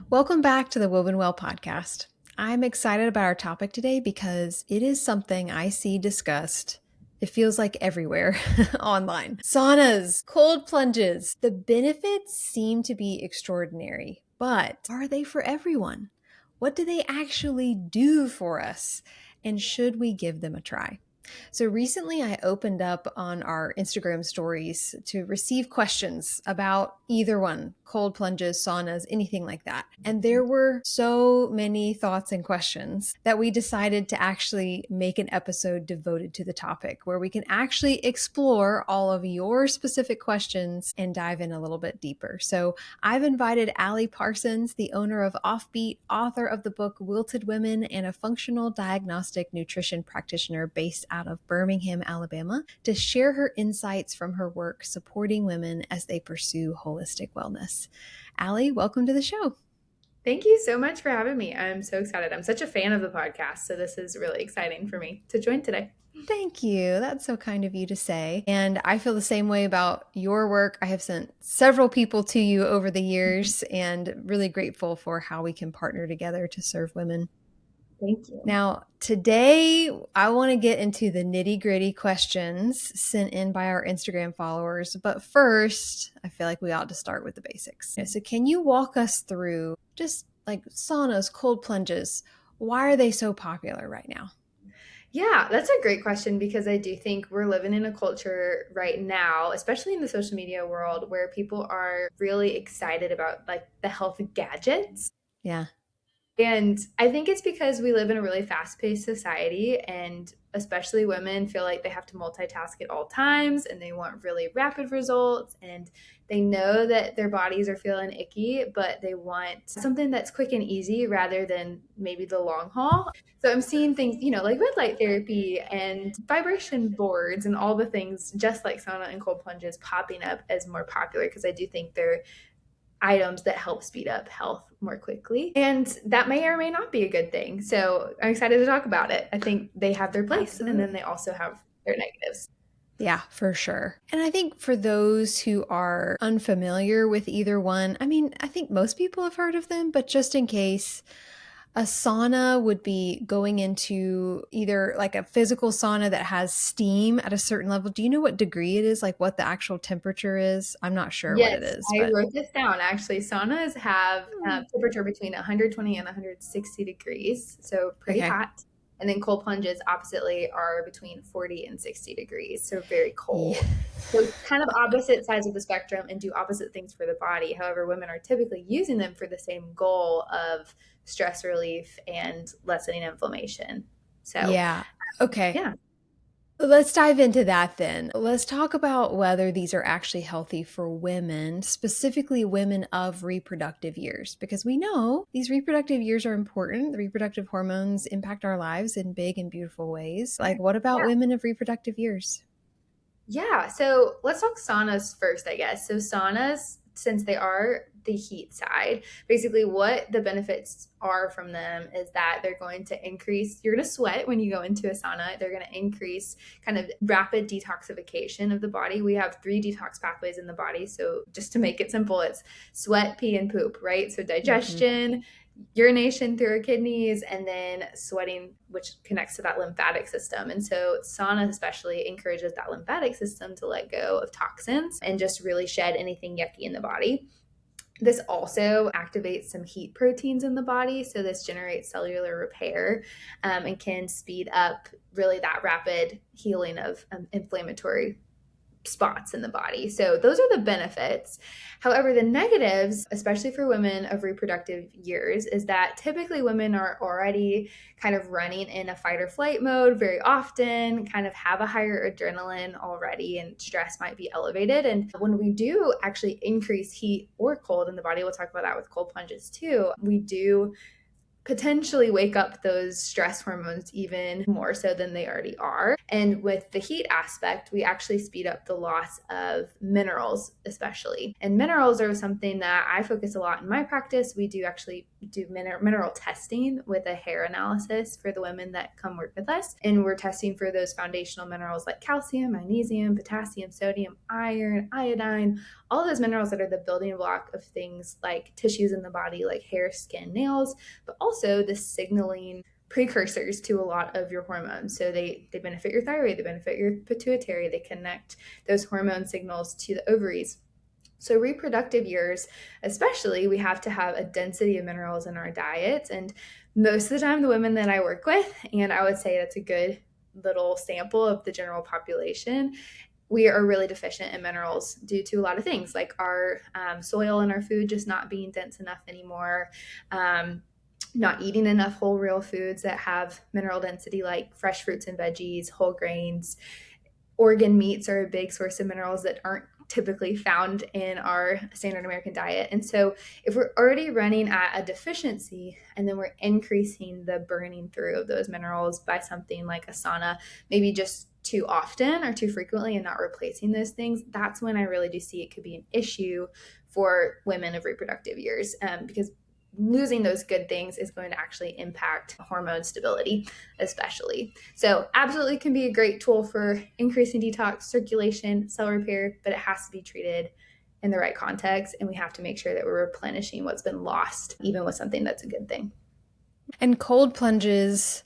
Welcome back to the Woven Well podcast. I'm excited about our topic today because it is something I see discussed. It feels like everywhere online. Saunas, cold plunges. The benefits seem to be extraordinary, but are they for everyone? What do they actually do for us? And should we give them a try? So recently, I opened up on our Instagram stories to receive questions about either one, cold plunges, saunas, anything like that. And there were so many thoughts and questions that we decided to actually make an episode devoted to the topic where we can actually explore all of your specific questions and dive in a little bit deeper. So I've invited Allie Parsons, the owner of Off Beet, author of the book Wilted Women, and a functional diagnostic nutrition practitioner based out of Birmingham, Alabama, to share her insights from her work supporting women as they pursue holistic wellness. Allie, welcome to the show. Thank you so much for having me. I'm so excited. I'm such a fan of the podcast, so this is really exciting for me to join today. Thank you. That's so kind of you to say. And I feel the same way about your work. I have sent several people to you over the years and really grateful for how we can partner together to serve women. Thank you. Now, today I want to get into the nitty-gritty questions sent in by our Instagram followers. But first, I feel like we ought to start with the basics. So can you walk us through just like saunas, cold plunges? Why are they so popular right now? Yeah, that's a great question because I do think we're living in a culture right now, especially in the social media world, where people are really excited about like the health gadgets. Yeah. And I think it's because we live in a really fast-paced society, and especially women feel like they have to multitask at all times and they want really rapid results, and they know that their bodies are feeling icky, but they want something that's quick and easy rather than maybe the long haul. So I'm seeing things, like red light therapy and vibration boards and all the things just like sauna and cold plunges popping up as more popular because I do think they're items that help speed up health more quickly. And that may or may not be a good thing. So I'm excited to talk about it. I think they have their place. Absolutely. And then they also have their negatives. Yeah, for sure. And I think for those who are unfamiliar with either one, I think most people have heard of them, but just in case, a sauna would be going into either like a physical sauna that has steam at a certain level. Do you know what degree it is? Like what the actual temperature is? I'm not sure what it Yes, is, I but wrote this down. Actually, saunas have temperature between 120 and 160 degrees, so pretty okay. hot. And then cold plunges, oppositely, are between 40 and 60 degrees, so very cold. Yeah. So kind of opposite sides of the spectrum and do opposite things for the body. However, women are typically using them for the same goal of stress relief and lessening inflammation. So, Yeah. Okay. yeah. Let's dive into that then. Let's talk about whether these are actually healthy for women, specifically women of reproductive years, because we know these reproductive years are important. The reproductive hormones impact our lives in big and beautiful ways. Like, what about women of reproductive years? Yeah, so let's talk saunas first, I guess. So saunas, since they are the heat side, basically what the benefits are from them is that they're going to increase, you're going to sweat when you go into a sauna. They're going to increase kind of rapid detoxification of the body. We have 3 detox pathways in the body. So just to make it simple, it's sweat, pee, and poop, right? So digestion, urination through our kidneys, and then sweating, which connects to that lymphatic system. And so sauna especially encourages that lymphatic system to let go of toxins and just really shed anything yucky in the body. This also activates some heat proteins in the body. So this generates cellular repair and can speed up really that rapid healing of inflammatory spots in the body. So those are the benefits. However, the negatives, especially for women of reproductive years, is that typically women are already kind of running in a fight or flight mode very often, kind of have a higher adrenaline already, and stress might be elevated. And when we do actually increase heat or cold in the body, we'll talk about that with cold plunges too, we do potentially wake up those stress hormones even more so than they already are. And with the heat aspect, we actually speed up the loss of minerals, especially. And minerals are something that I focus a lot in my practice. We do actually do mineral testing with a hair analysis for the women that come work with us. And we're testing for those foundational minerals like calcium, magnesium, potassium, sodium, iron, iodine, all those minerals that are the building block of things like tissues in the body, like hair, skin, nails, but also the signaling precursors to a lot of your hormones. So they benefit your thyroid, they benefit your pituitary, they connect those hormone signals to the ovaries. So reproductive years, especially, we have to have a density of minerals in our diets. And most of the time, the women that I work with, and I would say that's a good little sample of the general population, we are really deficient in minerals due to a lot of things, like our soil and our food just not being dense enough anymore, not eating enough whole real foods that have mineral density, like fresh fruits and veggies, whole grains. Organ meats are a big source of minerals that aren't typically found in our standard American diet. And so if we're already running at a deficiency and then we're increasing the burning through of those minerals by something like a sauna, maybe just too often or too frequently and not replacing those things, that's when I really do see it could be an issue for women of reproductive years, because losing those good things is going to actually impact hormone stability, especially. So absolutely can be a great tool for increasing detox, circulation, cell repair, but it has to be treated in the right context. And we have to make sure that we're replenishing what's been lost, even with something that's a good thing. And cold plunges,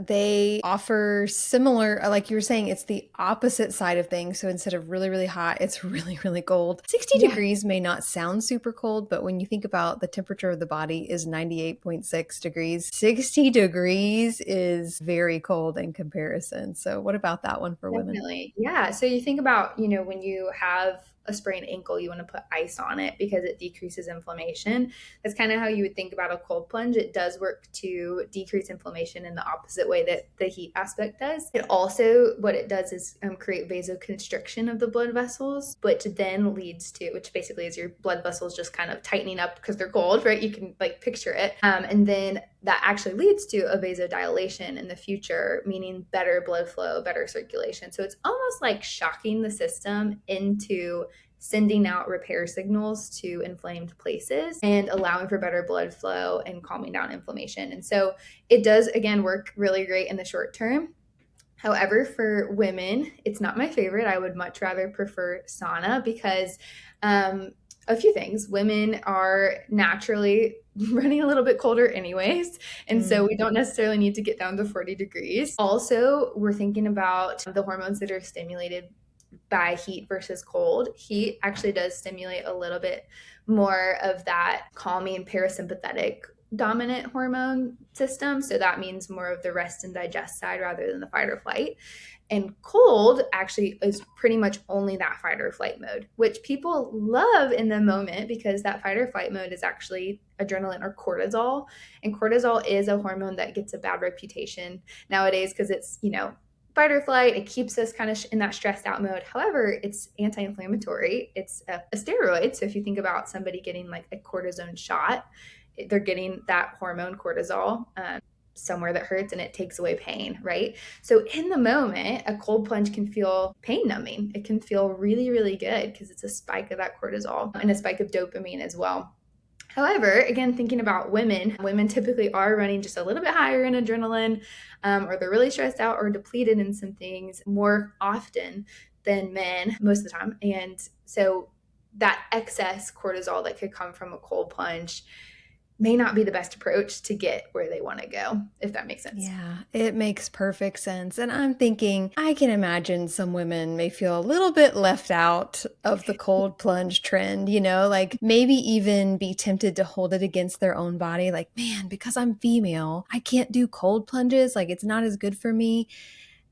they offer similar, like you were saying, it's the opposite side of things. So instead of really, really hot, it's really, really cold. 60 Yeah. degrees may not sound super cold, but when you think about the temperature of the body is 98.6 degrees, 60 degrees is very cold in comparison. So what about that one for women? Definitely. Yeah. So you think about, when you have a sprained ankle, you want to put ice on it because it decreases inflammation. That's kind of how you would think about a cold plunge. It does work to decrease inflammation in the opposite way that the heat aspect does. It also, what it does is create vasoconstriction of the blood vessels, which then leads to, which basically is your blood vessels just kind of tightening up because they're cold, right? You can like picture it. And then that actually leads to a vasodilation in the future, meaning better blood flow, better circulation. So it's almost like shocking the system into sending out repair signals to inflamed places and allowing for better blood flow and calming down inflammation. And so it does, again, work really great in the short term. However, for women, it's not my favorite. I would much rather prefer sauna because a few things. Women are naturally running a little bit colder anyways. And so we don't necessarily need to get down to 40 degrees. Also, we're thinking about the hormones that are stimulated by heat versus cold. Heat actually does stimulate a little bit more of that calming parasympathetic dominant hormone system. So that means more of the rest and digest side rather than the fight or flight. And cold actually is pretty much only that fight or flight mode, which people love in the moment because that fight or flight mode is actually adrenaline or cortisol. And cortisol is a hormone that gets a bad reputation nowadays because it's, fight or flight. It keeps us kind of in that stressed out mode. However, it's anti-inflammatory. It's a steroid. So if you think about somebody getting like a cortisone shot, they're getting that hormone cortisol somewhere that hurts and it takes away pain, right? So in the moment, a cold plunge can feel pain numbing. It can feel really, really good because it's a spike of that cortisol and a spike of dopamine as well. However, again, thinking about women typically are running just a little bit higher in adrenaline, or they're really stressed out or depleted in some things more often than men most of the time. And so that excess cortisol that could come from a cold plunge may not be the best approach to get where they want to go, if that makes sense. Yeah, it makes perfect sense. And I'm thinking, I can imagine some women may feel a little bit left out of the cold plunge trend, like maybe even be tempted to hold it against their own body. Like, man, because I'm female, I can't do cold plunges. Like, it's not as good for me.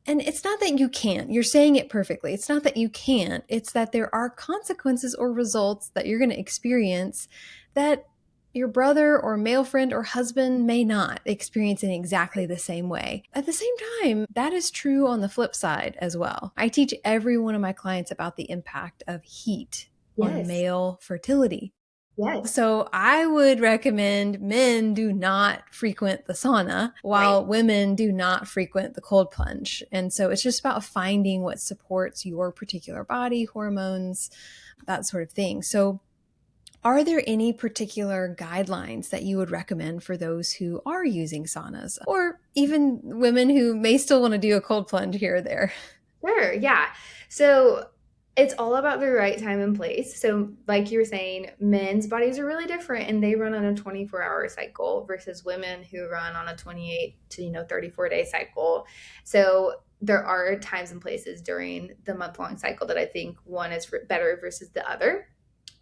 And it's not that you can't. You're saying it perfectly. It's not that you can't. It's that there are consequences or results that you're going to experience that your brother or male friend or husband may not experience in exactly the same way. At the same time, that is true on the flip side as well. I teach every one of my clients about the impact of heat on male fertility. Yes. So I would recommend men do not frequent the sauna while women do not frequent the cold plunge. And so it's just about finding what supports your particular body, hormones, that sort of thing. So are there any particular guidelines that you would recommend for those who are using saunas or even women who may still want to do a cold plunge here or there? Sure. Yeah. So It's all about the right time and place. So, like you were saying, men's bodies are really different and they run on a 24-hour cycle versus women who run on a 28 to 34-day cycle. So, there are times and places during the month-long cycle that I think one is better versus the other.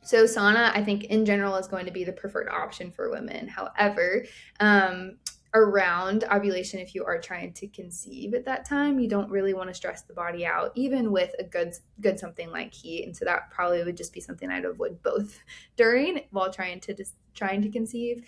So sauna, I think in general is going to be the preferred option for women. However, around ovulation, if you are trying to conceive at that time, you don't really want to stress the body out, even with a good something like heat. And so that probably would just be something I'd avoid both during while trying to conceive.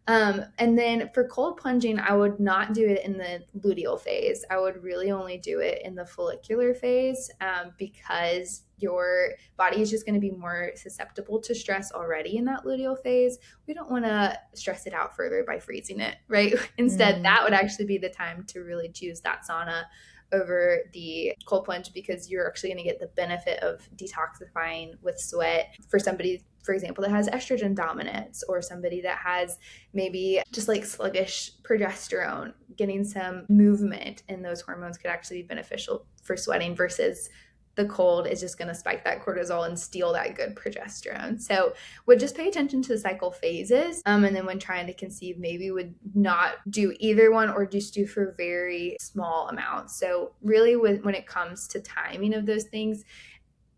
And then for cold plunging, I would not do it in the luteal phase. I would really only do it in the follicular phase, because your body is just going to be more susceptible to stress already in that luteal phase. We don't want to stress it out further by freezing it, right? Instead, that would actually be the time to really choose that sauna over the cold plunge, because you're actually going to get the benefit of detoxifying with sweat. For somebody, for example, that has estrogen dominance, or somebody that has maybe just like sluggish progesterone, getting some movement in those hormones could actually be beneficial for sweating, versus the cold is just going to spike that cortisol and steal that good progesterone. So would just pay attention to the cycle phases. And then when trying to conceive, maybe would not do either one, or just do for very small amounts. So really when it comes to timing of those things,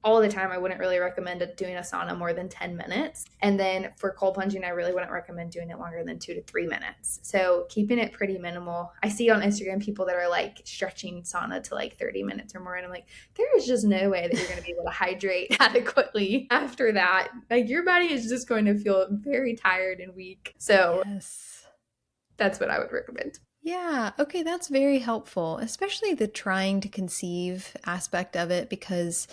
all the time, I wouldn't really recommend doing a sauna more than 10 minutes. And then for cold plunging, I really wouldn't recommend doing it longer than 2 to 3 minutes. So keeping it pretty minimal. I see on Instagram people that are like stretching sauna to like 30 minutes or more. And I'm like, there is just no way that you're going to be able to hydrate adequately after that. Like your body is just going to feel very tired and weak. So Yes. That's what I would recommend. Yeah, okay, that's very helpful, especially the trying to conceive aspect of it, because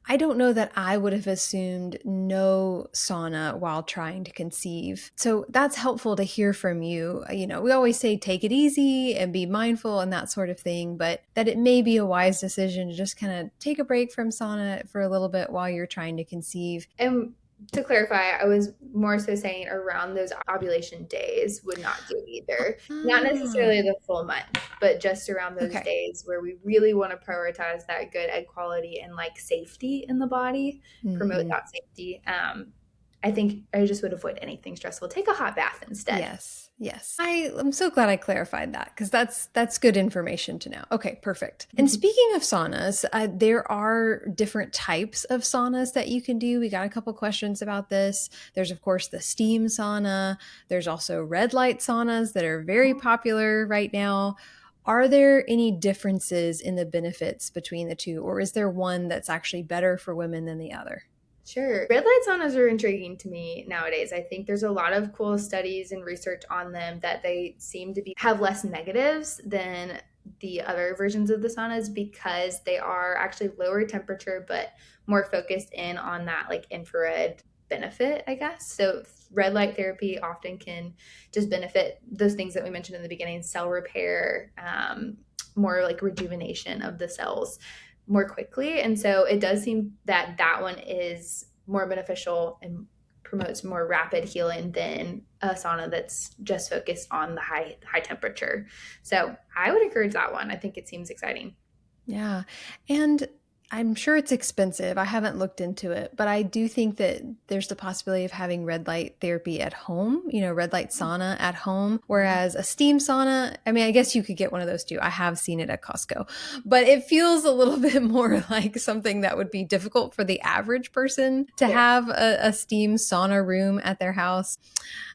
I don't know that I would have assumed no sauna while trying to conceive. So that's helpful to hear from you. We always say take it easy and be mindful and that sort of thing, but that it may be a wise decision to just kind of take a break from sauna for a little bit while you're trying to conceive. And to clarify, I was more so saying around those ovulation days would not do either. Not necessarily the full month, but just around those days where we really want to prioritize that good egg quality and like safety in the body, promote that safety. I think I just would avoid anything stressful. Take a hot bath instead. Yes. I'm so glad I clarified that, because that's good information to know. Okay, perfect. And speaking of saunas, there are different types of saunas that you can do. We got a couple questions about this. There's, of course, the steam sauna. There's also red light saunas that are very popular right now. Are there any differences in the benefits between the two, or is there one that's actually better for women than the other? Sure. Red light saunas are intriguing to me nowadays. I think there's a lot of cool studies and research on them that they seem to have less negatives than the other versions of the saunas, because they are actually lower temperature but more focused in on that like infrared benefit, I guess. So red light therapy often can just benefit those things that we mentioned in the beginning: cell repair, more like rejuvenation of the cells more quickly. And so it does seem that that one is more beneficial and promotes more rapid healing than a sauna that's just focused on the high temperature. So I would encourage that one. I think it seems exciting. Yeah. And I'm sure it's expensive. I haven't looked into it, but I do think that there's the possibility of having red light therapy at home, red light sauna at home, whereas a steam sauna, I mean, I guess you could get one of those too. I have seen it at Costco, but it feels a little bit more like something that would be difficult for the average person to have a steam sauna room at their house.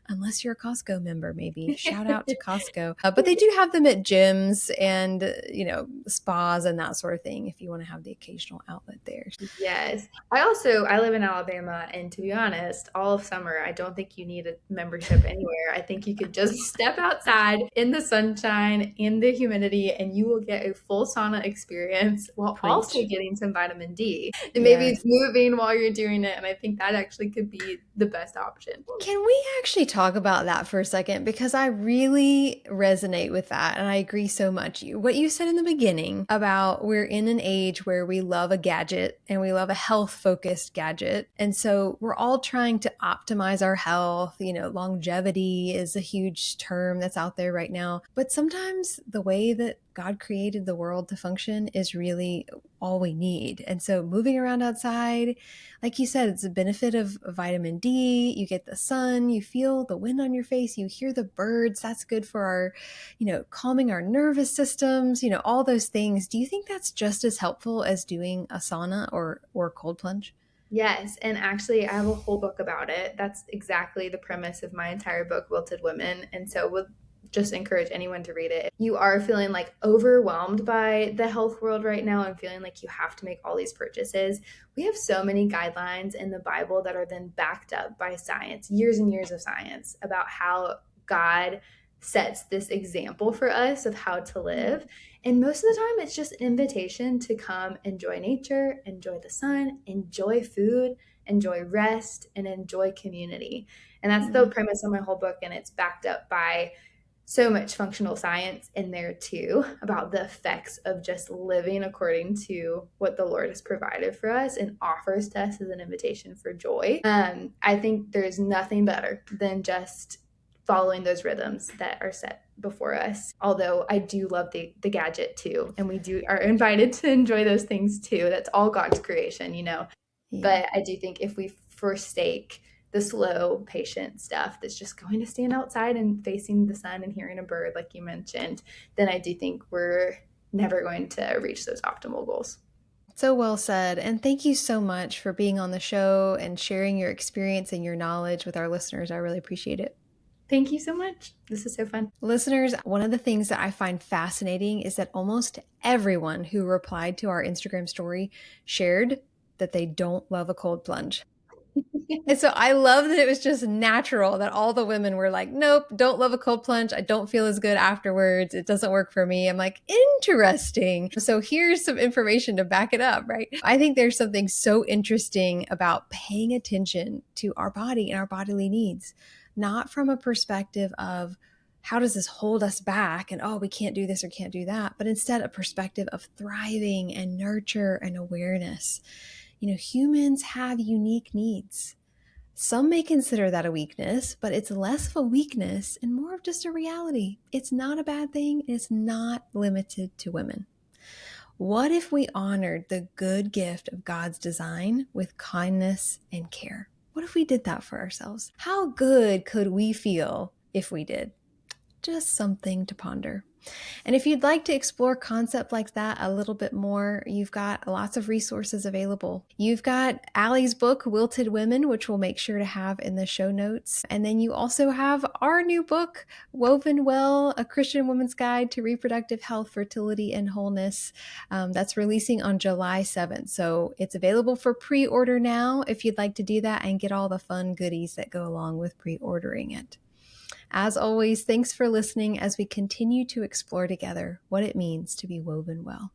Unless you're a Costco member, maybe. Shout out to Costco. But they do have them at gyms and, spas and that sort of thing if you want to have the occasional outlet there. Yes. I live in Alabama, and to be honest, all of summer, I don't think you need a membership anywhere. I think you could just step outside in the sunshine, in the humidity, and you will get a full sauna experience while also getting some vitamin D. And maybe it's moving while you're doing it, and I think that actually could be the best option. Can we actually talk about that for a second? Because I really resonate with that, and I agree so much. What you said in the beginning about we're in an age where we love a gadget and we love a health-focused gadget. And so we're all trying to optimize our health. Longevity is a huge term that's out there right now. But sometimes the way that God created the world to function is really all we need. And so moving around outside, like you said, it's a benefit of vitamin D. You get the sun, you feel the wind on your face, you hear the birds. That's good for our, calming our nervous systems, all those things. Do you think that's just as helpful as doing a sauna or cold plunge? Yes, and actually, I have a whole book about it. That's exactly the premise of my entire book, Wilted Women. And so, would just encourage anyone to read it. If you are feeling like overwhelmed by the health world right now and feeling like you have to make all these purchases. We have so many guidelines in the Bible that are then backed up by science, years and years of science about how God sets this example for us of how to live. And most of the time, it's just an invitation to come enjoy nature, enjoy the sun, enjoy food, enjoy rest, and enjoy community. And that's the premise of my whole book. And it's backed up by so much functional science in there too about the effects of just living according to what the Lord has provided for us and offers to us as an invitation for joy. I think there's nothing better than just following those rhythms that are set before us. Although I do love the gadget too, and we are invited to enjoy those things too. That's all God's creation, Yeah. But I do think if we forsake the slow, patient stuff that's just going to stand outside and facing the sun and hearing a bird, like you mentioned, then I do think we're never going to reach those optimal goals. So well said. And thank you so much for being on the show and sharing your experience and your knowledge with our listeners. I really appreciate it. Thank you so much. This is so fun. Listeners, one of the things that I find fascinating is that almost everyone who replied to our Instagram story shared that they don't love a cold plunge. And so I love that it was just natural that all the women were like, nope, don't love a cold plunge. I don't feel as good afterwards. It doesn't work for me. I'm like, interesting. So here's some information to back it up, right? I think there's something so interesting about paying attention to our body and our bodily needs, not from a perspective of how does this hold us back and, oh, we can't do this or can't do that, but instead a perspective of thriving and nurture and awareness. Humans have unique needs. Some may consider that a weakness, but it's less of a weakness and more of just a reality. It's not a bad thing. It's not limited to women. What if we honored the good gift of God's design with kindness and care? What if we did that for ourselves? How good could we feel if we did? Just something to ponder. And if you'd like to explore concepts like that a little bit more, you've got lots of resources available. You've got Allie's book, Wilted Women, which we'll make sure to have in the show notes. And then you also have our new book, Woven Well, A Christian Woman's Guide to Reproductive Health, Fertility, and Wholeness. That's releasing on July 7th. So it's available for pre-order now if you'd like to do that and get all the fun goodies that go along with pre-ordering it. As always, thanks for listening as we continue to explore together what it means to be woven well.